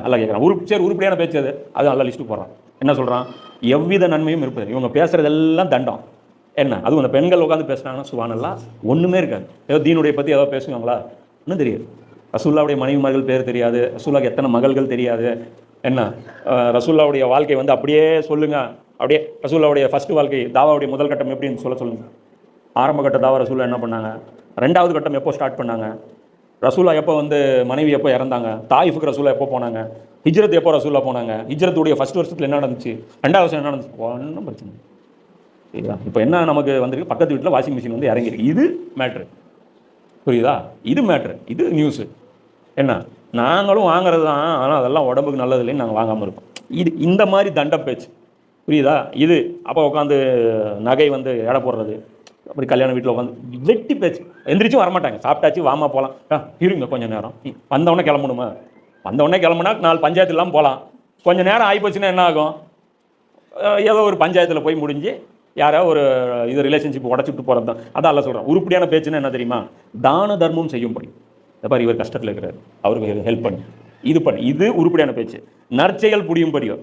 நல்லா கேட்குறான். சரி, உருப்படியான பேச்சு அது நல்லா லிஸ்ட்டு போடுறான். என்ன சொல்கிறான்? எவ்வித நன்மையும் இருப்பது. இவங்க பேசுகிறதெல்லாம் தண்டம். என்ன அதுவும் அந்த பெண்கள் உட்காந்து பேசுனாங்கன்னா சுபானல்லாம் ஒன்றுமே இருக்காது. ஏதோ தீனுடைய பற்றி ஏதோ பேசுவாங்களா? இன்னும் தெரியாது. ரசூல்லாவுடைய மனைவிமார்கள் பேர் தெரியாது. ரசூல்லாவுக்கு எத்தனை மகள்கள் தெரியாது. என்ன ரசூல்லாவுடைய வாழ்க்கை வந்து அப்படியே சொல்லுங்க. அப்படியே ரசூல்லாவுடைய ஃபர்ஸ்ட் வாழ்க்கை தாவாவுடைய முதல் கட்டம் எப்படின்னு சொல்லுங்க. ஆரம்ப கட்ட தாவா ரசூல்லா என்ன பண்ணாங்க? 2வது கட்டம் எப்போ ஸ்டார்ட் பண்ணாங்க? ரசூலா எப்போ வந்து மனைவி எப்போ இறந்தாங்க? தாயிஃபுக்கு ரசூலா எப்போ போனாங்க? ஹிஜ்ரத் எப்போ ரசூலா போனாங்க? ஹிஜ்ரத்துடைய ஃபர்ஸ்ட் வருஷத்தில் என்ன நடந்துச்சு? 2வது வருஷம் என்ன நடந்துச்சு? ஒன்றும் பிரச்சனை சரிங்களா? இப்போ என்ன நமக்கு வந்திருக்கு? பக்கத்து வீட்டில் வாஷிங் மிஷின் வந்து இறங்கிருக்கு. இது மேட்ரு. புரியுதா? இது மேட்ரு. இது நியூஸு. என்ன நாங்களும் வாங்குறது தான், ஆனால் அதெல்லாம் உடம்புக்கு நல்லது இல்லைன்னு நாங்கள் வாங்காமல் இருக்கோம். இது இந்த மாதிரி தண்ட பேச்சு. புரியுதா? இது அப்போ உட்காந்து நகை வந்து எடை போடுறது, அப்படி கல்யாண வீட்டில் உட்காந்து வெட்டி பேச்சு. எந்திரிச்சும் வரமாட்டாங்க. சாப்பிட்டாச்சு வாமா போகலாம். இருங்க கொஞ்சம் நேரம். வந்தவொடனே கிளம்பணுமா? வந்தவொடனே கிளம்புனா 4 பஞ்சாயத்து இல்லாமல் போகலாம். கொஞ்சம் நேரம் ஆகிப்போச்சுன்னா என்ன ஆகும்? ஏதோ ஒரு பஞ்சாயத்தில் போய் முடிஞ்சு யாரோ ஒரு இது ரிலேஷன்ஷிப் உடச்சிட்டு போகிறது தான். அதான் அல்ல சொல்கிறேன். உருப்படியான பேச்சுன்னா என்ன தெரியுமா? தான தர்மம் செய்யும்படி. பாரு, இவர் கஷ்டத்தில் இருக்கிறார், அவருக்கு ஹெல்ப் பண்ணி இது பண்ணி, இது உருப்படியான பேச்சு. நற்செயல் புரியும்படியோ.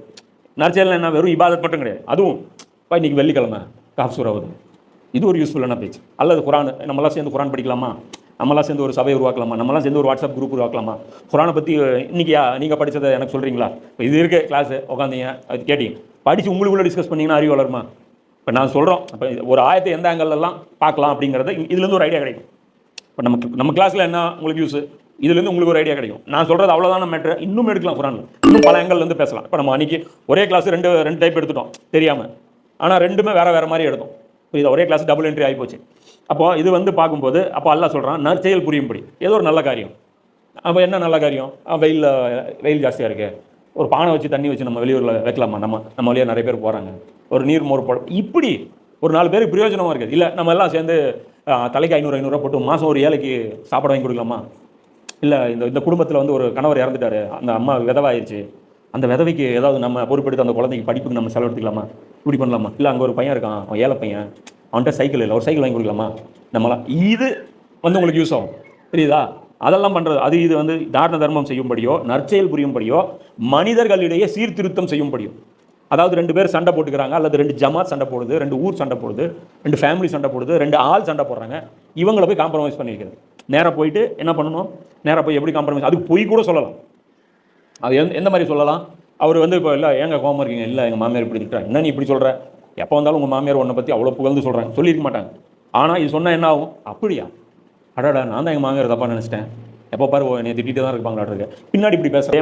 நற்செயல் என்ன? வெறும் இபாதத் மட்டும் கிடையாது. அதுவும் இன்னைக்கு வெள்ளிக்கிழமை காஃப் சூறாவது, இது ஒரு யூஸ்ஃபுல்லான பேச்சு. அல்லது குரான், நம்மளாம் சேர்ந்து குரான் படிக்கலாமா? நம்மளாம் சேர்ந்து ஒரு சபை உருவாக்கலாமா? நம்மளாம் சேர்ந்து ஒரு வாட்ஸ்அப் குரூப் உருவாக்கலாமா? குரானை பற்றி இன்னைக்கு நீங்கள் படித்ததை எனக்கு சொல்கிறீங்களா? இப்போ இது இருக்க கிளாஸு உட்காந்தீங்க, அது கேட்டீங்க, படித்து உங்களுக்குள்ளே டிஸ்கஸ் பண்ணிங்கன்னா அறிவு வளருமா? இப்போ நான் சொல்கிறோம், இப்போ ஒரு ஆயத்தை எந்த ஆங்கிள்லாம் பார்க்கலாம் அப்படிங்கிறத இதுலேருந்து ஒரு ஐடியா கிடைக்கும். இப்போ நம்ம கிளாஸில் என்ன உங்களுக்கு யூஸ்? இதுலேருந்து உங்களுக்கு ஒரு ஐடியா கிடைக்கும். நான் சொல்கிறது அவ்வளோதான மேட்ரு. இன்னும் எடுக்கலாம் குரானில், இன்னும் பல ஆங்கிள்லேருந்து பேசலாம். இப்போ நம்ம அன்றைக்கி ஒரே கிளாஸ் ரெண்டு டைப் எடுத்துட்டோம் தெரியாமல், ஆனால் ரெண்டுமே வேறு மாதிரி எடுத்தோம். இது ஒரே கிளாஸ் டபுள் என்ட்ரி ஆகிப்போச்சு. அப்போது இது வந்து பார்க்கும்போது அப்போ அல்லாஹ் சொல்கிறான் நற்செயல் புரியும்படி. ஏதோ ஒரு நல்ல காரியம். அப்போ என்ன நல்ல காரியம்? வெயில் ஜாஸ்தியாக இருக்குது, ஒரு பானை வச்சு தண்ணி வச்சு நம்ம வெளியூரில் வைக்கலாமா? நம்ம வழியாக நிறைய பேர் போகிறாங்க, ஒரு நீர் மோர் போட, இப்படி ஒரு 4 பேருக்கு பிரயோஜனமாக இருக்குது. இல்லை நம்ம எல்லாம் சேர்ந்து தலைக்கு 500 போட்டு மாதம் ஒரு ஏழைக்கு சாப்பாடு வாங்கி கொடுக்கலாமா? இல்லை இந்த குடும்பத்தில் வந்து ஒரு கணவர் இறந்துட்டாரு, அந்த அம்மா விதவாயிருச்சு, அந்த விதவைக்கு ஏதாவது நம்ம பொறுப்பெடுத்து அந்த குழந்தைக்கு படிப்புக்கு நம்ம செலவெடுத்துக்கலாமா? இப்படி பண்ணலாமா? இல்லை அங்கே ஒரு பையன் இருக்கான், அவன் ஏழை பையன், அவன்கிட்ட சைக்கிள் இல்லை, ஒரு சைக்கிள் வாங்கி கொடுக்கலாமா? நம்மளாம் இது வந்து உங்களுக்கு யூஸ் ஆகும். தெரியுதா? அதெல்லாம் பண்ணுறது அது இது வந்து தாரண தர்மம் செய்யும்படியோ, நற்செயல் புரியும்படியோ, மனிதர்களிடையே சீர்திருத்தம் செய்யும்படியோ. அதாவது 2 பேர் சண்டை போட்டுக்கிறாங்க, அல்லது 2 ஜமாத் சண்டை போடுது, 2 ஊர் சண்டை போடுது, 2 ஃபேமிலி சண்டை போடுது, 2 ஆள் சண்டை போடுறாங்க. இவங்களை போய் காம்ப்ரமைஸ் பண்ணியிருக்கிறது. நேராக போயிட்டு என்ன பண்ணணும்? நேராக போய் எப்படி காம்ப்ரமைஸ்? அதுக்கு பொய் கூட சொல்லலாம். அது எந்த மாதிரி சொல்லலாம்? அவர் வந்து இப்போ இல்லை ஏங்க கோவமாக இருக்கீங்க? இல்லை எங்கள் மாமியார் இப்படி இருக்கிறாங்க. என்ன நீ இப்படி சொல்கிற? எப்போ வந்தாலும் உங்கள் மாமியார் உன்னை பற்றி அவ்வளோ புகழ்ந்து சொல்கிறாங்க, சொல்லியிருக்க மாட்டாங்க. ஆனால் இது சொன்னால் என்ன ஆகும்? அப்படியா, அடாடா நான் தான் எங்கள் மாமியார் தப்பாக நினச்சிட்டேன், எப்போ பாரு என்னை திட்டிகிட்டு தான் இருப்பாங்களாட்டு இருக்கு, பின்னாடி இப்படி பேச